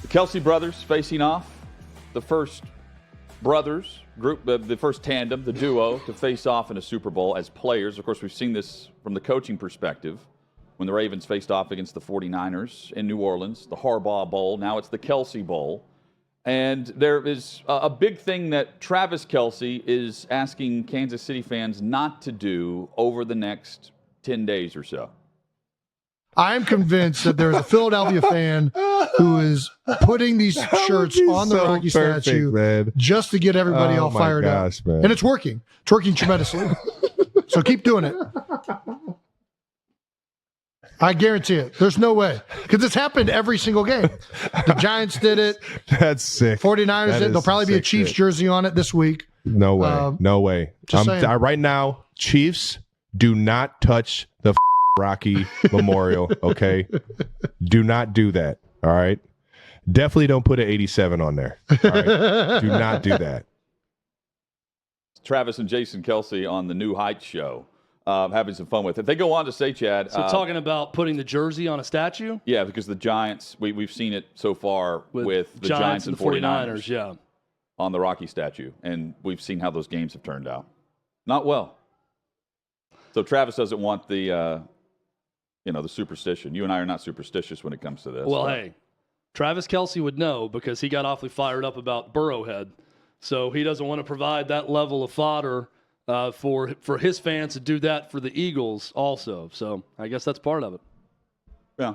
The Kelce brothers facing off, the first brothers group, the first tandem, the duo to face off in a Super Bowl as players. Of course, we've seen this from the coaching perspective when the Ravens faced off against the 49ers in New Orleans, the Harbaugh Bowl. Now it's the Kelce Bowl. And there is a big thing that Travis Kelce is asking Kansas City fans not to do over the next 10 days or so. I'm convinced that there's a Philadelphia fan who is putting these shirts on the Rocky statue just to get everybody all fired up. Man. And it's working. It's working tremendously. So keep doing it. I guarantee it. There's no way. Because it's happened every single game. The Giants did it. That's sick. 49ers did it. There'll probably be a Chiefs jersey on it this week. No way. No way. Right now, Chiefs, do not touch the Rocky Memorial, okay? Do not do that, all right? Definitely don't put an 87 on there, all right? Do not do that. Travis and Jason Kelce on the New Heights show, having some fun with it. They go on to say, Chad. So talking about putting the jersey on a statue? Yeah, because the Giants, we've seen it so far with the Giants and 49ers. Yeah. On the Rocky statue, and we've seen how those games have turned out. Not well. So Travis doesn't want the superstition. You and I are not superstitious when it comes to this. Well, hey, Travis Kelce would know because he got awfully fired up about Burrowhead. So he doesn't want to provide that level of fodder for his fans to do that for the Eagles also. So I guess that's part of it. Yeah.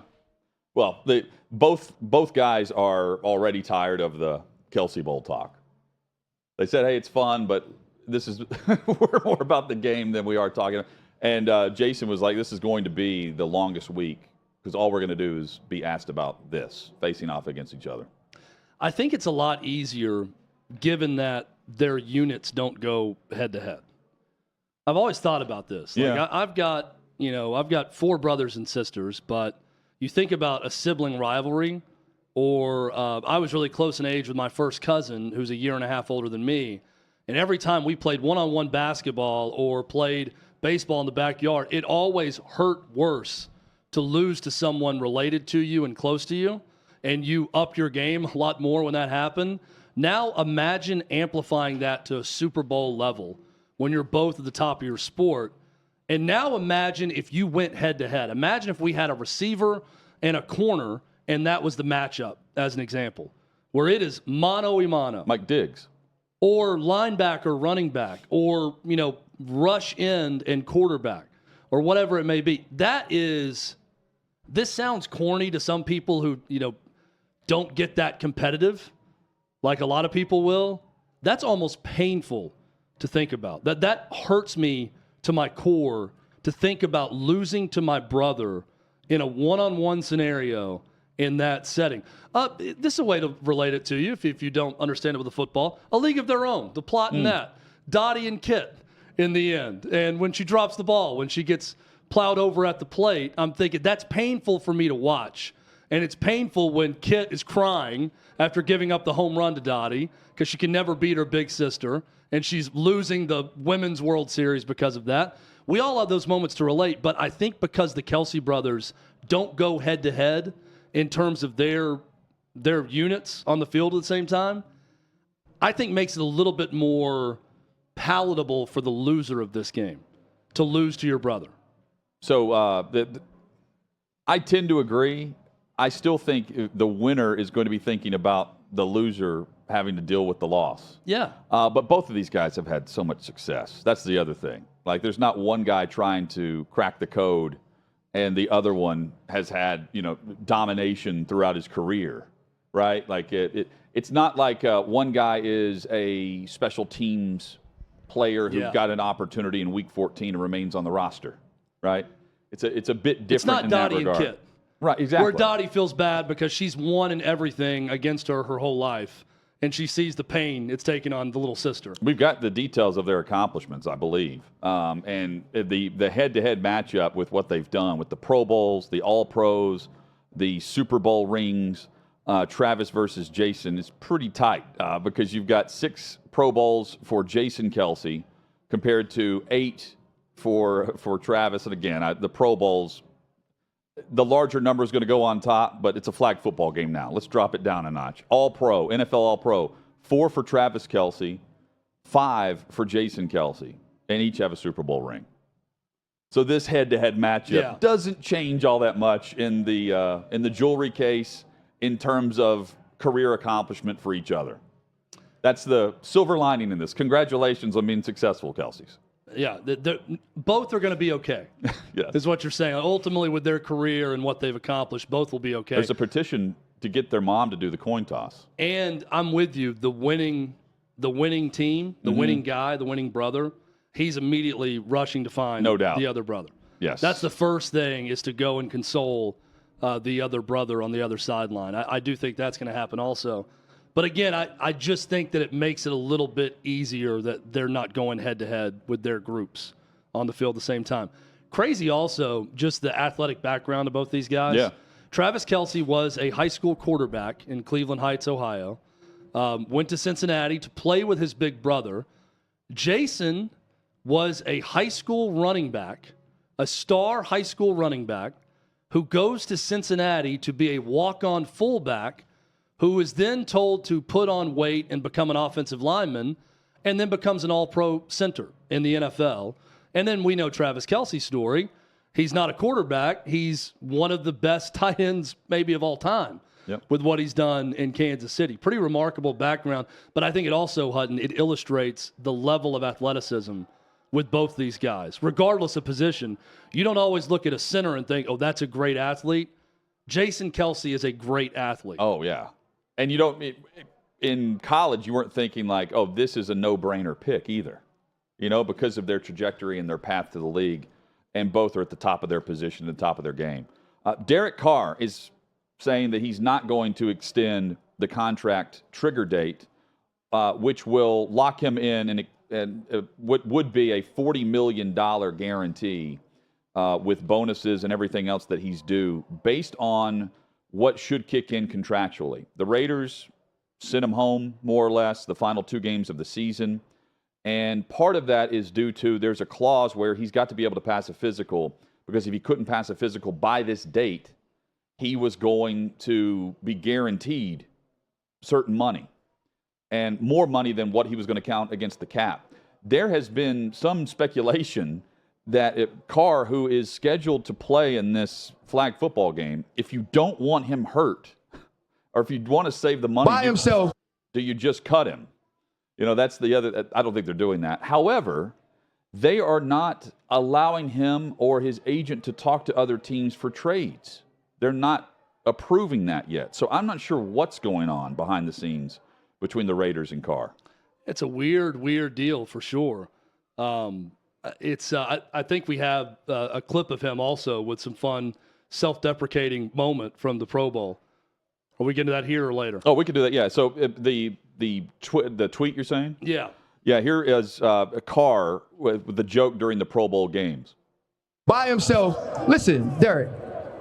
Well, both guys are already tired of the Kelce Bowl talk. They said, hey, it's fun, but this is we're more about the game than we are talking. And Jason was like, this is going to be the longest week because all we're going to do is be asked about this, facing off against each other. I think it's a lot easier given that their units don't go head-to-head. I've always thought about this. Yeah. I've got 4 brothers and sisters, but you think about a sibling rivalry, or I was really close in age with my first cousin who's a year and a half older than me, and every time we played one-on-one basketball or played baseball in the backyard, it always hurt worse to lose to someone related to you and close to you, and you up your game a lot more when that happened. Now imagine amplifying that to a Super Bowl level when you're both at the top of your sport. And now imagine if you went head-to-head. Imagine if we had a receiver and a corner, and that was the matchup, as an example, where it is mano-a-mano. Mike Diggs. Or linebacker, running back, or, rush end and quarterback, or whatever it may be. This sounds corny to some people who, don't get that competitive, like a lot of people will. That's almost painful to think about. That hurts me to my core to think about losing to my brother in a one-on-one scenario in that setting. This is a way to relate it to you if you don't understand it with the football. A league of their own, the plot in that. Dottie and Kit in the end. And when she drops the ball, when she gets plowed over at the plate, I'm thinking that's painful for me to watch. And it's painful when Kit is crying after giving up the home run to Dottie because she can never beat her big sister, and she's losing the Women's World Series because of that. We all have those moments to relate, but I think because the Kelce brothers don't go head-to-head in terms of their units on the field at the same time, I think makes it a little bit more palatable for the loser of this game to lose to your brother. So I tend to agree. I still think the winner is going to be thinking about the loser having to deal with the loss. Yeah. But both of these guys have had so much success. That's the other thing. Like, there's not one guy trying to crack the code and the other one has had, domination throughout his career, right? Like, it's not like one guy is a special teams player who got an opportunity in Week 14 and remains on the roster, right? It's a bit different. It's not in Dottie that regard. and Kit. Right, exactly. Where Dottie feels bad because she's won in everything against her whole life, and she sees the pain it's taken on the little sister. We've got the details of their accomplishments, I believe, and the head-to-head matchup with what they've done with the Pro Bowls, the All-Pros, the Super Bowl rings, Travis versus Jason is pretty tight because you've got 6 Pro Bowls for Jason Kelce compared to 8 for Travis. And again, the Pro Bowls the larger number is going to go on top, but it's a flag football game now. Let's drop it down a notch. All-Pro, NFL All-Pro, 4 for Travis Kelce, 5 for Jason Kelce, and each have a Super Bowl ring. So this head-to-head matchup doesn't change all that much in the jewelry case in terms of career accomplishment for each other. That's the silver lining in this. Congratulations on being successful, Kelce's. Yeah, both are going to be okay. Yes. Is what you're saying. Ultimately, with their career and what they've accomplished, both will be okay. There's a petition to get their mom to do the coin toss. And I'm with you. The winning team, the winning guy, the winning brother, he's immediately rushing to find the other brother. Yes. That's the first thing, is to go and console the other brother on the other sideline. I do think that's going to happen also. But again, I just think that it makes it a little bit easier that they're not going head-to-head with their groups on the field at the same time. Crazy also, just the athletic background of both these guys. Yeah. Travis Kelce was a high school quarterback in Cleveland Heights, Ohio. Went to Cincinnati to play with his big brother. Jason was a high school running back, a star high school running back, who goes to Cincinnati to be a walk-on fullback, who is then told to put on weight and become an offensive lineman, and then becomes an all-pro center in the NFL. And then we know Travis Kelce's story. He's not a quarterback. He's one of the best tight ends maybe of all time with what he's done in Kansas City. Pretty remarkable background. But I think it also, Hutton, it illustrates the level of athleticism with both these guys. Regardless of position, you don't always look at a center and think, oh, that's a great athlete. Jason Kelce is a great athlete. Oh, yeah. And you don't – in college, you weren't thinking like, oh, this is a no-brainer pick either, because of their trajectory and their path to the league, and both are at the top of their position, the top of their game. Derek Carr is saying that he's not going to extend the contract trigger date, which will lock him in and what would be a $40 million guarantee with bonuses and everything else that he's due based on – what should kick in contractually. The Raiders sent him home, more or less, the final 2 games of the season. And part of that is due to there's a clause where he's got to be able to pass a physical, because if he couldn't pass a physical by this date, he was going to be guaranteed certain money, and more money than what he was going to count against the cap. There has been some speculation that Carr, who is scheduled to play in this flag football game, if you don't want him hurt, or if you want to save the money by himself, do you just cut him? That's the other. I don't think they're doing that. However, they are not allowing him or his agent to talk to other teams for trades. They're not approving that yet. So I'm not sure what's going on behind the scenes between the Raiders and Carr. It's a weird deal for sure. I think we have a clip of him also with some fun self-deprecating moment from the Pro Bowl. Are we getting to that here or later? Oh, we could do that. Yeah. So the tweet you're saying? Yeah. Yeah. Here is Carr with the joke during the Pro Bowl games. By himself. Listen, Derek,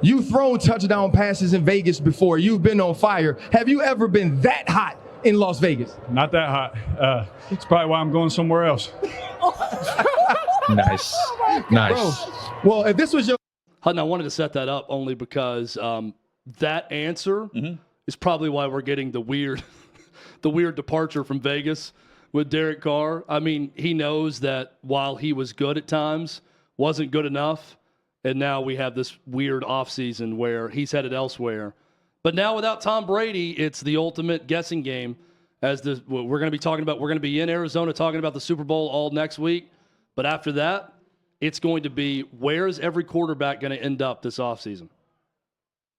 you've thrown touchdown passes in Vegas before. You've been on fire. Have you ever been that hot in Las Vegas? Not that hot. It's probably why I'm going somewhere else. Nice. Nice. Bro, well, if this was your Hutton, I wanted to set that up only because that answer is probably why we're getting the weird departure from Vegas with Derek Carr. I mean, he knows that while he was good at times, wasn't good enough, and now we have this weird offseason where he's headed elsewhere. But now without Tom Brady, it's the ultimate guessing game. We're going to be in Arizona talking about the Super Bowl all next week. But after that, it's going to be, where is every quarterback going to end up this offseason?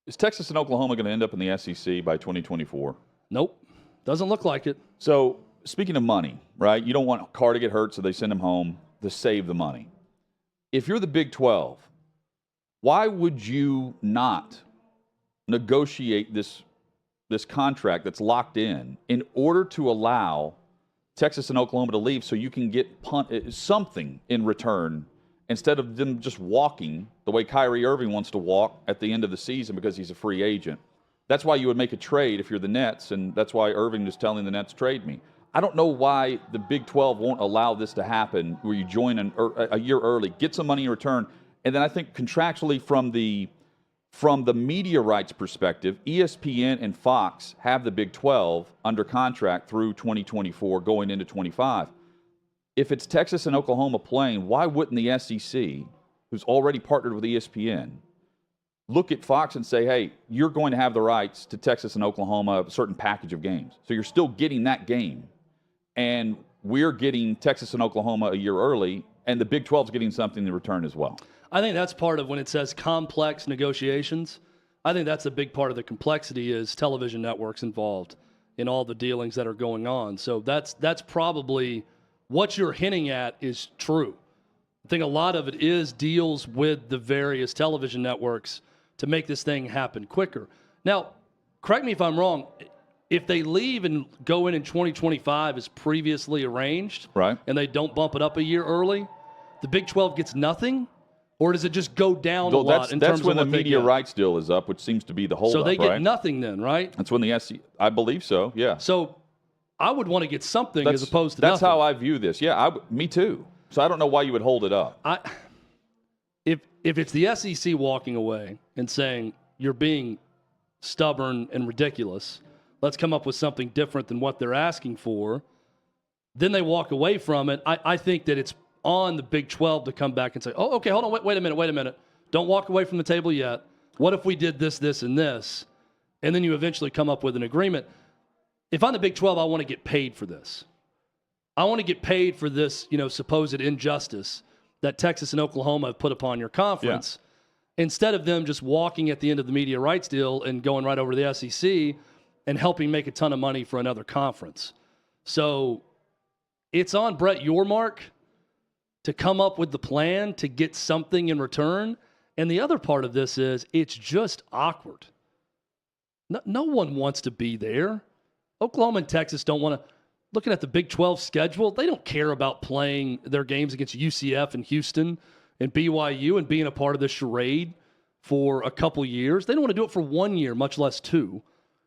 Is Texas and Oklahoma going to end up in the SEC by 2024? Nope. Doesn't look like it. So, speaking of money, right? You don't want Carr to get hurt, so they send him home to save the money. If you're the Big 12, why would you not negotiate this contract that's locked in order to allow Texas and Oklahoma to leave so you can get something in return instead of them just walking the way Kyrie Irving wants to walk at the end of the season because he's a free agent? That's why you would make a trade if you're the Nets, and that's why Irving is telling the Nets, trade me. I don't know why the Big 12 won't allow this to happen where you join a year early, get some money in return, and then I think contractually from the from the media rights perspective, ESPN and Fox have the Big 12 under contract through 2024 going into 25. If it's Texas and Oklahoma playing, why wouldn't the SEC, who's already partnered with ESPN, look at Fox and say, hey, you're going to have the rights to Texas and Oklahoma, a certain package of games. So you're still getting that game. And we're getting Texas and Oklahoma a year early, and the Big 12 is getting something in return as well. I think that's part of when it says complex negotiations. I think that's a big part of the complexity is television networks involved in all the dealings that are going on. So that's probably what you're hinting at is true. I think a lot of it is deals with the various television networks to make this thing happen quicker. Now, correct me if I'm wrong. If they leave and go in 2025 as previously arranged, right, and they don't bump it up a year early, the Big 12 gets nothing? Or does it just go down a lot in terms of what they get? That's when the media rights deal is up, which seems to be the holdup, so they get right? nothing then, right? That's when the SEC, I believe so, yeah. So I would want to get something as opposed to nothing. That's how I view this. Yeah, me too. So I don't know why you would hold it up. If it's the SEC walking away and saying, you're being stubborn and ridiculous, let's come up with something different than what they're asking for, then they walk away from it. I think that it's on the Big 12 to come back and say, oh, okay, hold on, wait a minute. Don't walk away from the table yet. What if we did this, this, and this? And then you eventually come up with an agreement. If I'm the Big 12, I want to get paid for this. I want to get paid for this, supposed injustice that Texas and Oklahoma have put upon your conference. Yeah. Instead of them just walking at the end of the media rights deal and going right over to the SEC and helping make a ton of money for another conference. So it's on Brett Yormark to come up with the plan to get something in return. And the other part of this is it's just awkward. No one wants to be there. Oklahoma and Texas don't want to. Looking at the Big 12 schedule, they don't care about playing their games against UCF and Houston and BYU and being a part of the charade for a couple years. They don't want to do it for 1 year, much less 2.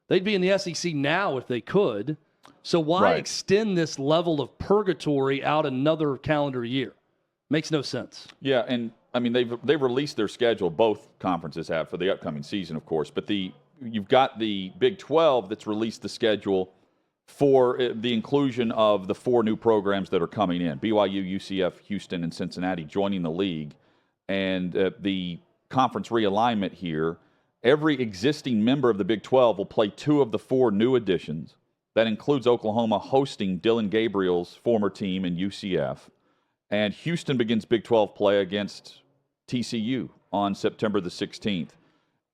They'd be in the SEC now if they could. So why extend this level of purgatory out another calendar year? Makes no sense. Yeah, and I mean they've released their schedule. Both conferences have for the upcoming season, of course. But you've got the Big 12 that's released the schedule for the inclusion of the 4 new programs that are coming in: BYU, UCF, Houston, and Cincinnati joining the league. And the conference realignment here: every existing member of the Big 12 will play 2 of the 4 new additions. That includes Oklahoma hosting Dylan Gabriel's former team in UCF. And Houston begins Big 12 play against TCU on September the 16th.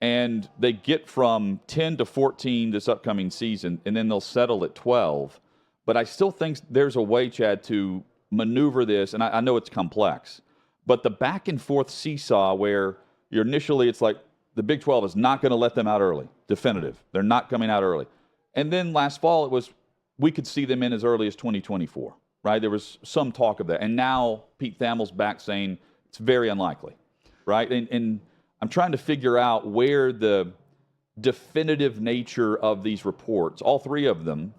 And they get from 10 to 14 this upcoming season, and then they'll settle at 12. But I still think there's a way, Chad, to maneuver this, and I know it's complex. But the back and forth seesaw where initially it's like the Big 12 is not going to let them out early, definitive. They're not coming out early. And then last fall it was we could see them in as early as 2024. Right, there was some talk of that, and now Pete Thamel's back saying it's very unlikely, right? And I'm trying to figure out where the definitive nature of these reports, all 3 of them,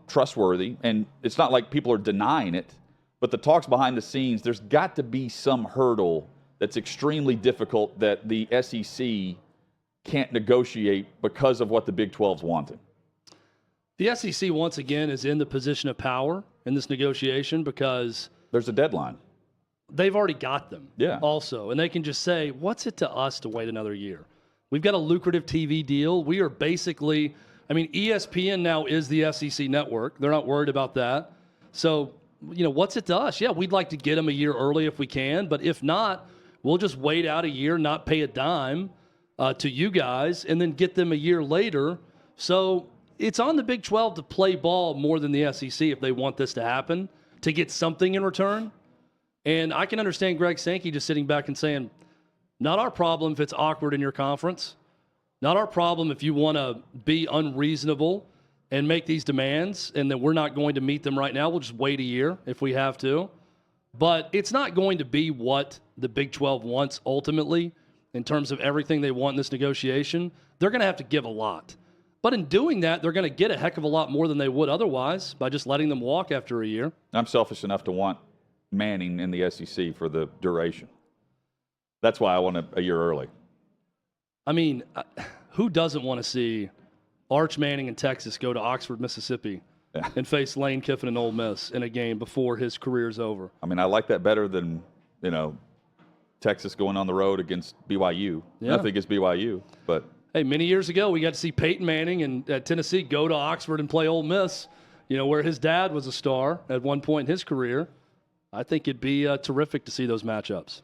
trustworthy, and it's not like people are denying it, but the talks behind the scenes, there's got to be some hurdle that's extremely difficult that the SEC can't negotiate because of what the Big 12's wanting. The SEC, once again, is in the position of power in this negotiation because there's a deadline. They've already got them also. And they can just say, what's it to us to wait another year? We've got a lucrative TV deal. We are basically, ESPN now is the SEC network. They're not worried about that. So, what's it to us? Yeah, we'd like to get them a year early if we can. But if not, we'll just wait out a year, not pay a dime to you guys, and then get them a year later. So it's on the Big 12 to play ball more than the SEC if they want this to happen, to get something in return. And I can understand Greg Sankey just sitting back and saying, not our problem if it's awkward in your conference. Not our problem if you want to be unreasonable and make these demands and that we're not going to meet them right now. We'll just wait a year if we have to. But it's not going to be what the Big 12 wants ultimately in terms of everything they want in this negotiation. They're going to have to give a lot. But in doing that, they're going to get a heck of a lot more than they would otherwise by just letting them walk after a year. I'm selfish enough to want Manning in the SEC for the duration. That's why I want a year early. I mean, who doesn't want to see Arch Manning in Texas go to Oxford, Mississippi, and face Lane Kiffin and Ole Miss in a game before his career's over? I mean, I like that better than, Texas going on the road against BYU. Yeah. Nothing against BYU, but hey, many years ago, we got to see Peyton Manning and Tennessee go to Oxford and play Ole Miss, where his dad was a star at one point in his career. I think it'd be terrific to see those matchups.